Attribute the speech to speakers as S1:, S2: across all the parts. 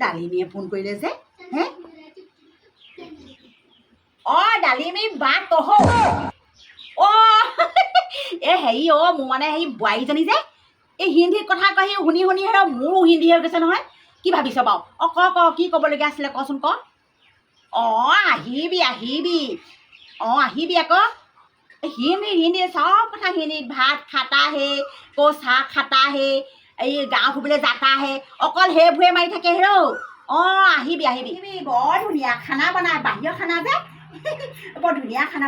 S1: ডালিমীয়ে phone কৰিলে যে হে ডালিমী বা কহ এই হেৰি মোৰ মানে সেই বোৱাৰীজনী যে এই হিন্দীত কথা কয় সি শুনি শুনি মোৰো হিন্দী হৈ গৈছে নহয় কি ভাবিছ বাৰু ক কি ক'বলগীয়া আছিলে কচোন ক আহিবি আহিবি আহিবি আকৌ হিন্দী চব কথা হিন্দীত ভাত খাতা হে চাহ খাতা হে এই গাঁও ফুৰিবলৈ যাতা হে অকল সেইবোৰে মাৰি থাকে আহিবি আহিবি বৰ ধুনীয়া খানা বনাই বাহিৰৰ খানা যে বৰ ধুনীয়া খানা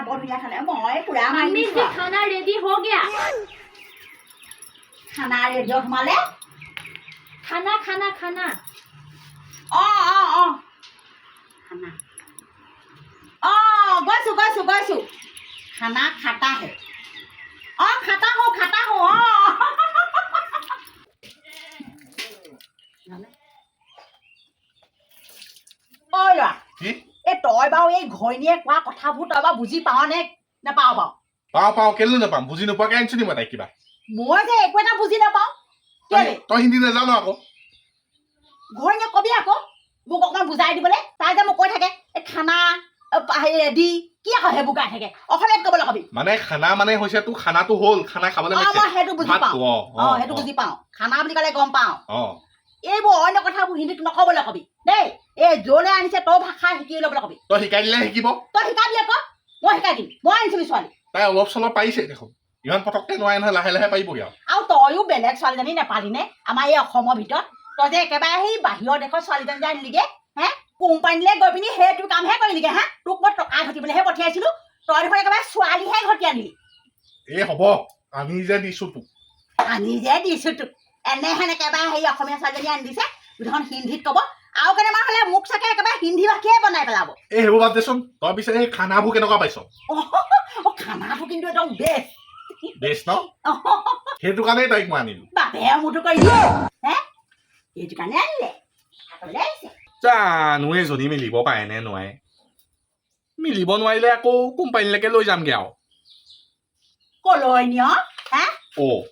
S1: মই পুৰা মাৰি
S2: खाना रेडी हो गया
S1: খানা ৰেডিঅ' সোমালে
S2: खाना खाना खाना
S1: খানা গৈছো খানা খাতা হে খাতা হো ল'ৰা এই তই বাৰু এই ঘৈণীয়ে কোৱা কথাবোৰ তই বাৰু বুজি পাৱ নে নাপাৱ বাৰু
S3: পাওঁ কেলে নাপাম বুজি নোপোৱাকে আনিছো নি মই তাইক কিবা
S1: মই যে একো এটা বুজি নাপাওঁ কেলে
S3: তই হিন্দী নাজানো আকৌ
S1: ঘৈণীয়ে কবি আকৌ মোক অকণমান বুজাই দিবলৈ তাই যে মোক কৈ থাকে এই খানা ৰেডি কি আকৌ সেইবোৰ গাই থাকে অসমীয়াত ক'বলৈ কবি
S3: মানে খানা মানে হৈছে তোৰ খানাটো হ'ল খানা খাবলৈ
S1: মই সেইটো বুজি পাওঁ সেইটো বুজি পাওঁ খানা বুলি ক'লে গম পাওঁ এইবোৰ অন্য কথাবোৰ হিন্দীত নক'বলৈ কবি দেই এই য'লে আনিছে তই ভাষা শিকি ল'বলৈ কবি
S3: তই শিকাই দিলে শিকিব
S1: তই শিকাবি আকৌ মই শিকাই দিম মই আনিছিলো ছোৱালী
S3: তাই অলপ চলপ পাৰিছে দেখোন ইমান পটককে নোৱাৰে নহয় লাহে লাহে পাৰিবগৈ
S1: আৰু তইও বেলেগ ছোৱালীজনী নেপালি নে আমাৰ এই অসমৰ ভিতৰত তই যে একেবাৰে সেই বাহিৰৰ দেশৰ ছোৱালীজনী যে আনিলিগে কোম্পানীলৈ গৈ পিনি সেইটো কামহে কৰিলিগে তোক মই টকা ঘটিবলৈহে পঠিয়াইছিলো তই দেখোন একেবাৰে ছোৱালীহে ঘটি আনিলি
S3: এই হ'ব আমি যে দিছো তোক
S1: এনেহেন একেবাৰে সেই অসমীয়া ছোৱালীজনী আনি দিছে গোটেইখন হিন্দীত ক'ব আৰু কেনেবাৰ হ'লে মোক চাগে একেবাৰে হিন্দী ভাষীয়ে বনাই পেলাব
S3: এই সেইবোৰ বাদ দেচোন তই পিছে সেই খানাবোৰ কেনেকুৱা পাইছ
S1: খানাবোৰ কিন্তু একদম বেষ্ট
S3: ন সেইটো কাৰণেই তাইক মই আনিলো
S1: বাপে মোৰতো কৰি এইটো কাৰণে আনিলে
S3: জানো এজনী মিলিব পাৰে নে নোৱাৰে মিলিব নোৱাৰিলে আকৌ কোম্পানীলৈকে লৈ যামগে আৰু
S1: কলৈ নিয়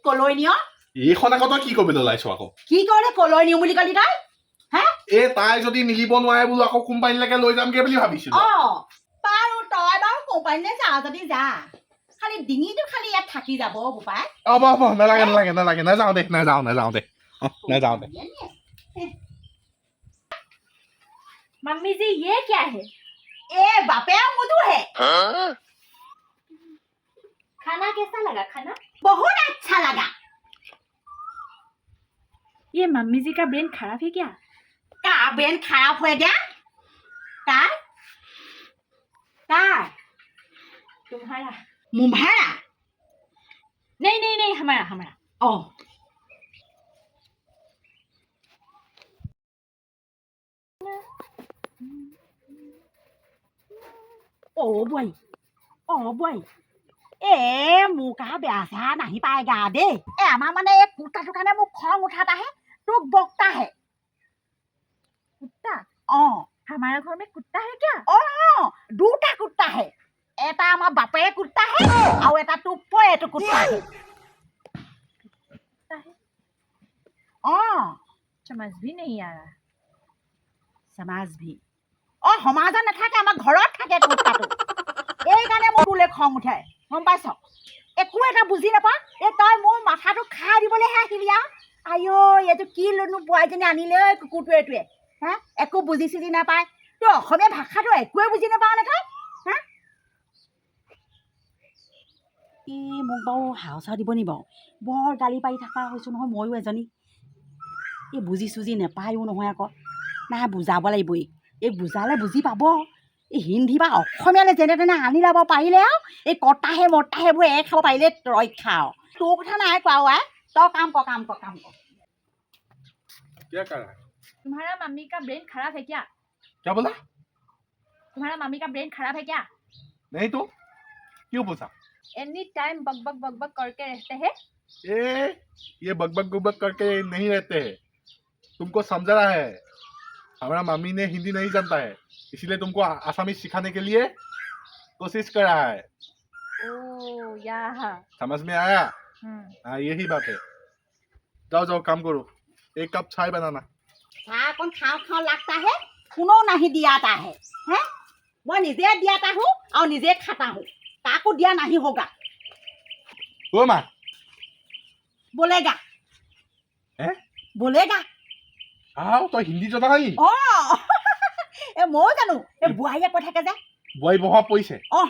S1: কলৈ নিয়
S3: এইখন আকৌ তই কি কৰিবলৈ ওলাইছ আকৌ
S1: কি কৰিলে কলৈ নিওঁ বুলি কলি তই
S3: এই তাই যদি মিলিব নোৱাৰে বোলো আকৌ কোম্পানীলৈকে লৈ যামগে বুলি ভাবিছিলো
S1: বাৰু তই বাৰু কোম্পানীলৈ যা যদি যা খালি ডিঙিটো খালি ইয়াত থাকি যাব বোপাই
S3: হ'ব নালাগে নাযাওঁ দে
S2: मम्मी जी ये क्या है
S1: बापे मुझू है
S2: खाना कैसा लगा खाना
S1: बहुत अच्छा लगा
S2: ये मम्मी जी का ब्रेन खराब है क्या
S1: ब्रेन खराब हो गया
S2: तुम्हारा
S1: मुम्हारा
S2: नहीं हमारा
S1: বই মোৰ কা বেয়া চেয়া নাহি পাই গা দেই আমাৰ মানে এই কুৰ্তাটোৰ কাৰণে মোক খং উঠাত আহে তোক বক্তা হে
S2: कुत्ता हमारा घर में कुत्ता है क्या
S1: দুটা কুৰ্তা হে এটা আমাৰ বাপেৰে কুৰ্তা হে আৰু এটা তোৰ এইটো কুৰ্তা হে
S2: समझ भी नहीं आ रहा
S1: সমাজ ভি সমাজত নাথাকে আমাৰ ঘৰত থাকে কুৰ্তাটো এইকাৰণে মোৰ তোলে খং উঠে গম পাইছ একো এটা বুজি নাপাওঁ তই মোৰ মাথাটো খাই দিবলৈহে আহিলি আৰু এইটো কি লৈনো বোৱাৰীজনী আনিলে কুকুৰটোৱে এইটোৱে একো বুজি চুজি নাপায় তই অসমীয়া ভাষাটো একোৱে বুজি নাপাৱ নে তই মোক বাৰু হাওচা দিব নি বাৰু বৰ গালি পাৰি থকা হৈছোঁ নহয় ময়ো এজনী এই বুজি চুজি নাপায়ো নহয় আকৌ নাই বুজাব লাগিব এই বুজালে বুজি পাব এই হিন্দী বা অসমীয়ালৈ যেনে তেনে আনি ল'ব পাৰিলে আৰু এই কটাহে মতাহেবোৰ খাব পাৰিলে ৰক্ষা তোৰ কথা নাই কোৱা তই কাম কৰ
S3: क्या कर रहा है
S2: तुम्हारा मम्मी का ब्रेन खराब है क्या
S3: बोला
S2: तुम्हारा मम्मी का ब्रेन खराब है क्या
S3: नहीं तो क्यों पूछा
S2: एनी टाइम बक बक करके रहते हैं
S3: ये बक करके नहीं रहते हैं तुमको समझ रहा है हमारा मम्मी ने हिंदी नहीं जानता है इसलिए तुमको आसामी सिखाने के लिए कोशिश कर रहा है समझ में आया हाँ यही बात है जाओ काम करो एक कप चाय बनाना
S1: चाह कौन खाओ खाओ लगता है कोनो नहीं दिया है हैं मैं निजे दियाता हूँ और निजे खाता हूँ काको दिया नहीं होगा
S3: ओ माँ
S1: बोलेगा
S3: हैं
S1: बोलेगा
S3: आओ तो हिंदी जना नहीं
S1: ओ ए मो जानो ए बुआइया কৈ থাকে যে
S3: বই বহা পইছে
S1: অ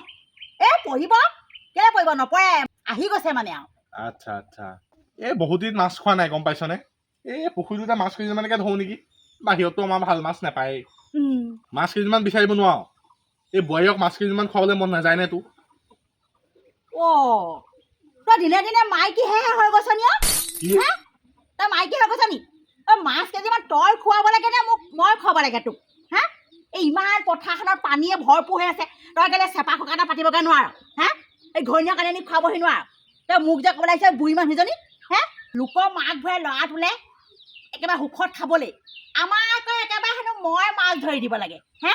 S1: এ পঢ়িব কেলে পঢ়িব নপঢ়ে আহি গৈছে মানে আৰু
S3: আচ্ছা আচ্ছা এই বহুত দিন মাছ খোৱা নাই গম পাইছনে এই পুখুৰীটোতে মাছ কেইজনমানকে ধৰো নেকি বাহিৰতো আমাৰ ভাল মাছ নাপায় মাছ কেইজনমান বিচাৰিব নোৱাৰো এই বয়ক মাছ কেইজনমান খুৱাবলৈ মন নাযায় নে তোৰ
S1: অ তই দিনে দিনে মাইকীহে হৈ গৈছ নি হে তই মাইকী হৈ গৈছ নি অ মাছ কেইজনমান তই খুৱাব লাগে নে মোক মই খুৱাব লাগে তোক হা এই ইমান পথাৰখনত পানীয়ে ভৰপূৰ হৈ আছে তই কেলে চেপা শুকা এটা পাতিবগৈ নোৱাৰ হা এই ঘৈণীয়েক আনি নি খুৱাবহি নোৱাৰ তই মোক যে ক'বলৈ আহিছে বুঢ়ী মানুহজনী হে লোকৰ মাক ভৰাই ল'ৰা তোলে একেবাৰে সুখত খাবলৈ আমাৰ আকৌ একেবাৰে হেনো মই মাছ ধৰি দিব লাগে হে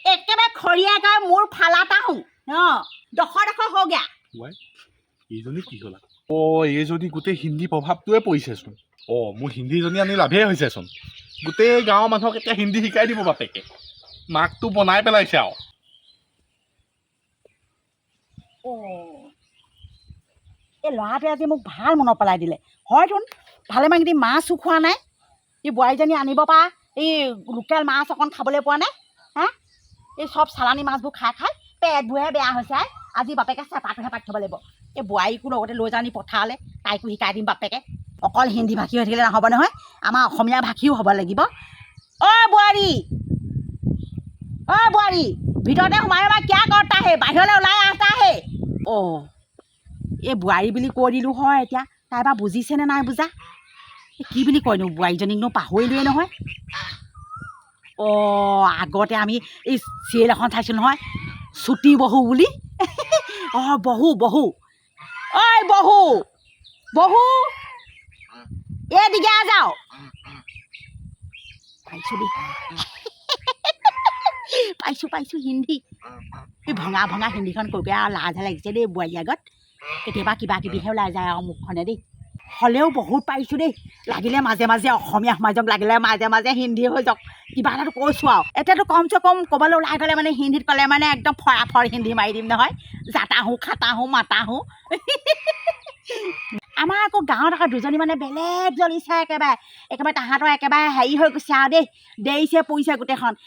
S1: একেবাৰে খৰিয়াকৈ মোৰ ফালাটা হওঁ অঁ ডখৰ হৈ গা
S3: এইজনী কি ক'লা অ এইজনী গোটেই হিন্দী প্ৰভাৱটোৱে পৰিছেচোন অ মোৰ হিন্দীজনী আনি লাভেই হৈছেচোন গোটেই গাঁৱৰ মানুহক এতিয়া হিন্দী শিকাই দিব বাপেকে মাকটো বনাই পেলাইছে আৰু
S1: এই ল'ৰাটোৱে আজি মোক ভাল মনত পেলাই দিলে হয়তোন ভালেমান কেইটি মাছো খোৱা নাই এই বোৱাৰীজনী আনিব পৰা এই লোকেল মাছ অকণ খাবলৈ পোৱা নাই হা এই চব চালানী মাছবোৰ খাই খাই পেটবোৰহে বেয়া হৈছে আজি বাপেকে চেপাটোহে পাতি থ'ব লাগিব এই বোৱাৰীকো লগতে লৈ যাওঁ নি পথাৰলৈ তাইকো শিকাই দিম বাপেকে অকল হিন্দী ভাষী হৈ থাকিলে নহ'ব নহয় আমাৰ অসমীয়া ভাষীও হ'ব লাগিব অ বোৱাৰী ভিতৰতে সোমাই সোমাই কিয় কৰতা হে বাহিৰলৈ ওলাই আহতা হে অ এই বোৱাৰী বুলি কৈ দিলোঁ হয় এতিয়া তাই বা বুজিছেনে নাই বুজা কি বুলি কয়নো বোৱাৰীজনীকনো পাহৰিলোৱে নহয় অঁ আগতে আমি এই চিৰিয়েল এখন চাইছোঁ নহয় চুটি বহু বুলি অঁ বহু ঐ বহু এদিকে যাওঁ পাইছোঁ হিন্দী এই ভঙা হিন্দীখন কৈ পেলাই আৰু লাজহে লাগিছে দেই বোৱাৰীৰ আগত কেতিয়াবা কিবা কিবিহে ওলাই যায় আৰু মুখখনে দেই হ'লেও বহুত পাৰিছোঁ দেই লাগিলে মাজে মাজে অসমীয়া সোমাই যাওক লাগিলে মাজে মাজে হিন্দী হৈ যাওক কিবা এটাতো কৈছোঁ আৰু এতিয়াতো কমচে কম ক'বলৈ ওলাই গ'লে মানে হিন্দীত ক'লে মানে একদম ফৰাফৰ হিন্দী মাৰি দিম নহয় যাতা হো খাতা হো মাতা হো আমাৰ আকৌ গাঁৱত আকৌ দুজনী মানে বেলেগ জ্বলিছে একেবাৰে তাহাঁতৰ একেবাৰে হেৰি হৈ গৈছে আৰু দেৰিছে পৰিছে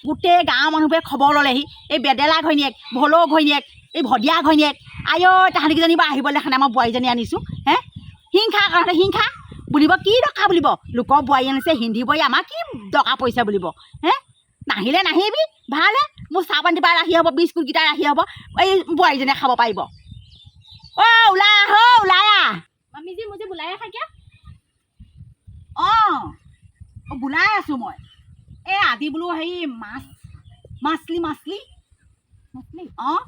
S1: গোটেই গাঁৱৰ মানুহবোৰে খবৰ ল'লেহি এই বেদেলা ঘৈণীয়েক ভলৌ ঘৈণীয়েক এই ভদিয়া ঘৈণীয়েক আই তাহাঁতিকেইজনী বা আহিবলৈ দেখা নাই মই বোৱাৰীজনী আনিছোঁ হে হিংসা কাৰণতে হিংসা বুলিব কি দৰকাৰ বুলিব লোকৰ বোৱাৰী আনিছে হিন্দী বোৱাৰী আমাৰ কি দৰকাৰ পৰিছে বুলিব হে নাহিলে নাহিবি ভালহে মোৰ চাহ পানী পাই ৰাখি হ'ব বিস্কুটকেইটা ৰাখি হ'ব এই বোৱাৰীজনীয়ে খাব পাৰিব অ' ওলাই আহ
S2: मम्मी जी मुझे बुलाया था क्या
S1: অঁ বুলাই আছোঁ মই এই আজি বোলো হেৰি মাছলি অঁ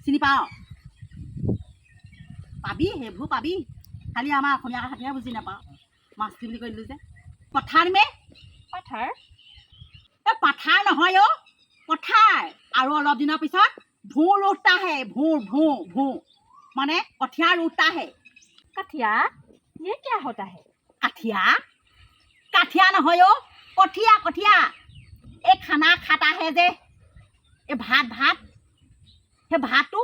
S1: চিনি পাওঁ পাবি সেইবোৰ পাবি খালি আমাৰ অসমীয়া কথাটোহে বুজি নাপাওঁ মাছলি বুলি কৈ দিলোঁ যে পথাৰ
S2: पत्थर
S1: এই পথাৰ নহয় অ' পথাৰ আৰু অলপ দিনৰ পিছত ভোৰ উঠতাহে ভোৰ মানে কঠীয়া উঠতাহে
S2: कठिया ये क्या होता है
S1: কাঠিয়া নহয় অ' কঠীয়া এই খানা খাতাহে যে এই ভাত সেই ভাতটো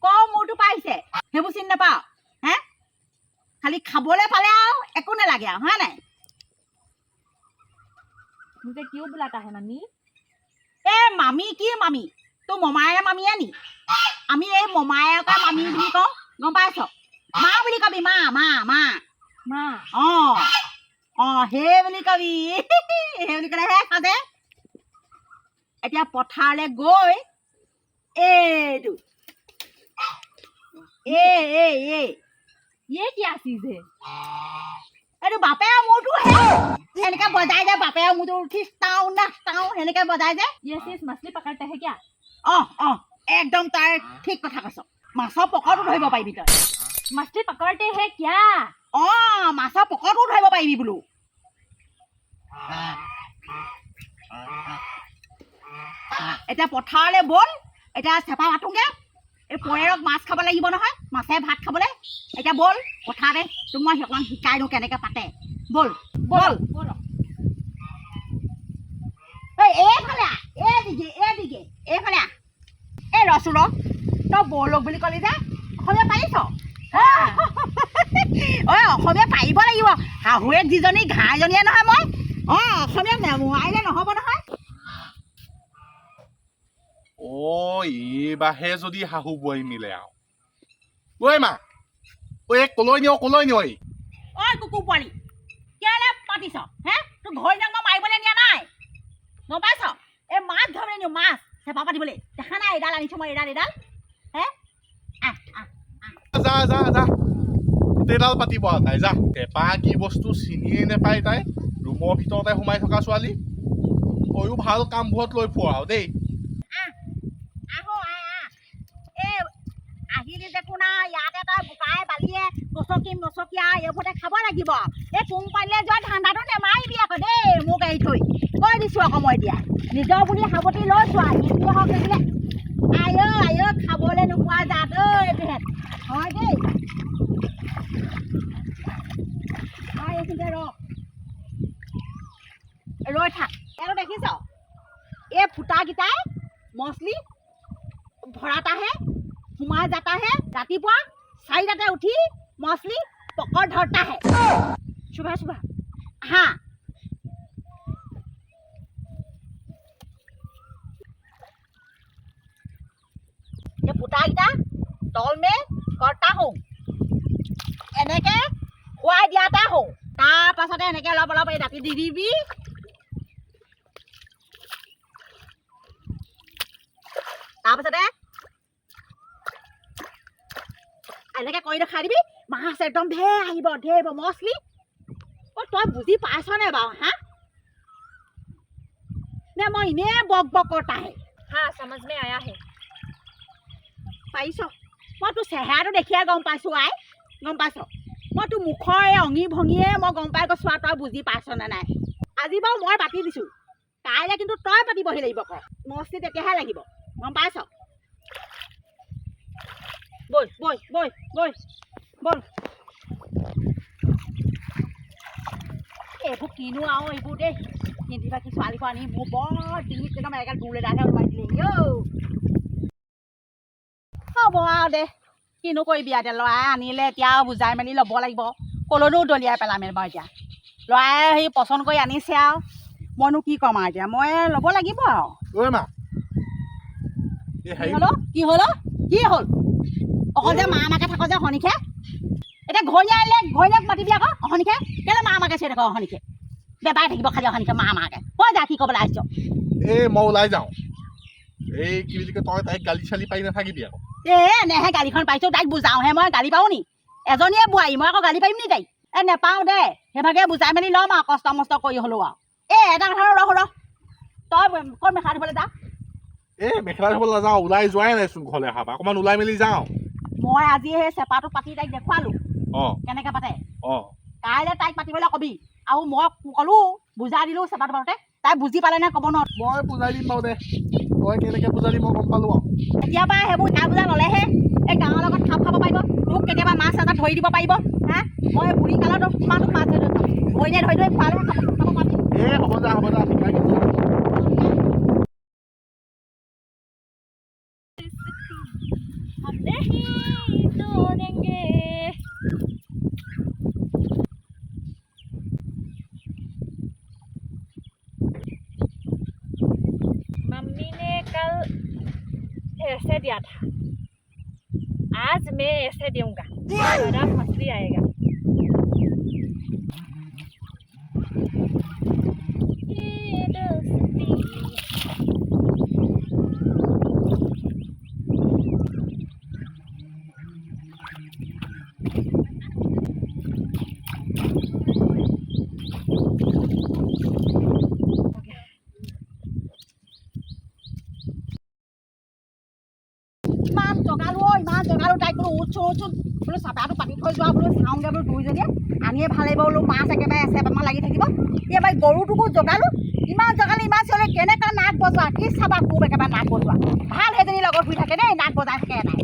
S1: কম মূৰটো পাইছে সেইবোৰ চিনি নাপাওঁ হে খালি খাবলৈ পালে আৰু একো নালাগে আৰু হয় নাই
S2: मुझे क्यों बुलाता है मम्मी
S1: এই মামী কি মামী তোৰ মমায়ে মামীয়ে নি আমি এই মমায়েকে মামী বুলি কওঁ গম পাইছ মা বুলি কবি মা
S2: माँ
S1: অঁ সেই বুলি কবি সেই বুলি ক'লেহে সাজে এতিয়া পথাৰলৈ গৈ এইটো
S2: ये क्या चीज है
S1: এইটো বাপেৰ মূৰটো এনেকৈ বজাই যে বাপেৰ মূৰটো উঠি টাও সেনেকৈ বজাই যে
S2: ये सिर्फ मछली पकड़ते हैं क्या
S1: অঁ একদম তাই ঠিক কথা কৈছ মাছৰ পকৰটো ধৰিব পাৰিবি তই
S2: मछली पकड़ते हैं क्या
S1: অঁ মাছৰ পকৰটো ধৰিব পাৰিবি বোলো এতিয়া পথাৰলৈ ব'ল এতিয়া চেপা পাতোঁগৈ এই পৰেৰক মাছ খাব লাগিব নহয় মাছে ভাত খাবলৈ এতিয়া ব'ল পথাৰতে তোক মই অকণমান শিকাই দিওঁ কেনেকৈ পাতে ব'ল
S2: बोलो
S1: এদিকে এইফালে এই ৰচোন তই বৌলক বুলি ক'লি যে অসমীয়া পাৰিছ অসমীয়া পাৰিব লাগিব শাহুৱেক যিজনী ঘাঁহজনীয়ে নহয় মই অসমীয়া নেমুৱাইলে নহ'ব নহয়
S3: এইবাৰহে যদি শাহু বোৱাৰী মিলে আৰু ঐ মা কলৈ নিয়
S1: ঐ কুকুৰ পোৱালি কেলে পাতিছ হে তোৰ ঘৈণীয়েক মই মাৰিবলৈ নিয়া নাই গম পাইছ এই মাছ ধৰিবলৈ নিওঁ মাছ চেপা পাতিবলৈ দেখা নাই এডাল আনিছোঁ মই এডাল হে
S3: যা গোটেইডাল পাতিব তাই যা পেপা কি বস্তু চিনিয়ে নাপায় তাই ৰুমৰ ভিতৰতে সোমাই থকা ছোৱালী তয়ো ভাল কামবোৰত লৈ ফুৰ আৰু দেই
S1: আহিলি দেখো না ইয়াতে তই বোকাই বালিয়ে মচকীয়া এইবোৰতে খাব লাগিব এই কোম্পানীলৈ যোৱা ধান্দাটো নেমাৰিবি আকৌ দেই মোক এৰি থৈ কৈ দিছোঁ আকৌ মই এতিয়া নিজৰ বুলি সাৱটি লৈছোঁ আৰু হিন্দী হওক দেখিলে আই খাবলৈ নোপোৱা জাত এইটোহেঁত হয় দেই এইখিনিতে ৰৈ থাক এইটো দেখিছ এই ফুটাকেইটাই মছলি ভৰাটাহে সোমাই যাতাহে ৰাতিপুৱা 4টাতে উঠি মছলি পকৰ ধৰতাহে চুভা হা এই ফুটাকেইটা তল মে কৰ্তা হওঁ এনেকে খুৱাই দিয়াতে হওঁ তাৰ পাছতে এনেকে অলপ এই ৰাতি দি দিবি তাৰপাছতে এনেকে কৰি দেখাই দিবি মাছ একদম ঢেৰ আহিব মছলি তই বুজি পাইছ নে বাৰু হা নে মই এনেই বক কৰতাহে
S2: हाँ समझ में आया है
S1: পাৰিছ মই তোৰ চেহেৰাটো দেখিয়ে গম পাইছোঁ গম পাইছ মই তোৰ মুখৰ এই অঙি ভঙিয়ে মই গম পাই গৈছোঁ আৰু তই বুজি পাইছ নে নাই আজি বাৰু মই পাতি দিছোঁ কাইলৈ কিন্তু তই পাতিবহি লাগিব আকৌ মছলি তেতিয়াহে লাগিব গম পাইছ বল এইবোৰ কিনো আৰু এইবোৰ দেই কিনি বাকী ছোৱালীবোৰ আনি মোৰ বৰ ডিঙিত একদম এগাল দূৰ এডালহে ওলাই দিলে হ'ব আৰু দে কিনো কৰিবি এতিয়া ল'ৰাই আনিলে এতিয়া বুজাই মেলি ল'ব লাগিব ক'লৈনো দলিয়াই পেলাম বাৰু এতিয়া ল'ৰাই সেই পচন্দ কৰি আনিছে আৰু মইনো কি ক'ম আৰু এতিয়া মই ল'ব লাগিব আৰু কি হ'ল অকল যে মা মাকে থাক যে অহনিকে এতিয়া ঘৈণীয়েক মাতিবি আকৌ অহনিকে কেলে মা মাকে চিঞৰি থাক অহনিকে বেবাই থাকিব খালি অহনিকে মা মাকে কৈ যা কি ক'বলৈ আহিছ
S3: মই ওলাই যাওঁ এই কি বুলি কয় তই তাইক গালি চালি পাই নাথাকিবি আকৌ
S1: এনেহে গালিখন পাইছোঁ তাইক বুজাওঁহে মই গালি পাওঁ নি এজনীয়ে বোৱাৰী মই আকৌ গালি পাৰিম নি তাইক নেপাওঁ দে সেইভাগে বুজাই মেলি ল'ম আৰু কষ্ট মষ্ট কৰি হ'লেও আৰু এটা কথা ৰহ তই ক'ত মেখেলা ধুবলৈ যা
S3: মেখেলা ধুবলৈ নাযাওঁ ওলাই যোৱাই নাইচোন ঘৰলৈ অহা পৰা অকণমান ওলাই মেলি যাওঁ
S1: মই আজি সেই চেপাটো পাতি তাইক দেখুৱালোঁ কেনেকৈ পাতে কাইলৈ তাইক পাতিবলৈ কবি আৰু মই ক'লোঁ বুজাই দিলোঁ চেপাটো পাতোতে তাই বুজি পালে নে ক'ব নোৱাৰো
S3: মই বুজাই দিম বাৰু দে তই কেনেকৈ বুজালি মই গম পালোঁ আৰু
S1: এতিয়াৰ পৰা সেইবোৰ তাই বুজা ল'লেহে এই গাঁৱৰ লগত খাপ খাব পাৰিব তোক কেতিয়াবা মাছ এটা ধৰি দিব পাৰিব হা মই বুঢ়ী কালত তোমাক মাছ ধৰি ভৰিয়ে ধৰি খোৱালে খাব পাবি
S3: হ'ব যা শিকাই দিছোঁ
S2: हम नहीं तोड़ेंगे मम्मी ने कल ऐसे दिया था आज मैं ऐसे दूंगा बड़ा मछली आएगा
S1: ইমান জগালো তাইক বোলো উঠছোন বোলো চাপাটো পাতি থৈ যোৱা বোলো চাওঁগৈ বোলো দুইজনীয়ে আনিয়ে ভাল লাগিব বোলো মাছ একেবাৰে এচেপামান লাগি থাকিব এবাৰ গৰুটোকো জগালো ইমান চিঞৰে কেনেকৈ নাক বজোৱা কি চাবা খুব একেবাৰে নাক বজোৱা ভাল সেইজনী লগত শুই থাকে দেই নাক বজাই থাকে নাই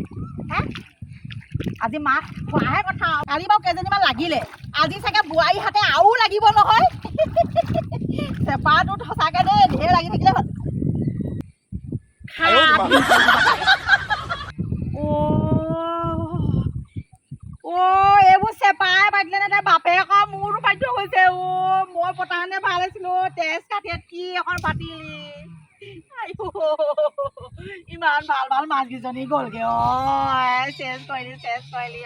S1: হা আজি মাছ খোৱাহে কথা কালি বাৰু কেইজনীমান লাগিলে আজি চাগে বোৱাৰী হাতে আৰু লাগিব নহয় চেপাটোত সঁচাকৈ দেই ঢেৰ লাগি থাকিলে হ'ল এইবোৰ চেপাই পাতিলে নে তাই বাপেকৰ মোৰো পাতি থৈ গৈছে মই পতানে ভাল আছিলো তেজ কাটিয়াত কি এখন পাতিলি ইমান ভাল ভাল মাছকেইজনী গ'লগে চেচ কৰিলি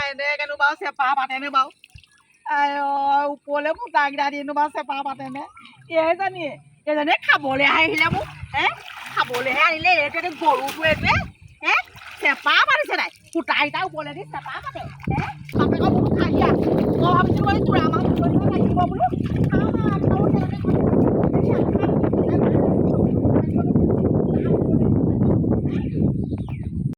S1: এনেকেনো বাৰু চেপা পাতেনে বাৰু ওপৰলৈ মোটাকেইটা দিনো বাৰু চেপা পাতেনে এইজনী খাবলৈ আহিলে মোক খাবলৈহে আনিলে এইটো গৰুটো এইটোৱে চেপা পাতিছে নাই সূতাকেইটা ওপৰলৈ দি চেপা পাতে বাপেকৰ মোক খাই দিয়া মই ভাবিছিলো তোৰা মাছ থাকিব বোলো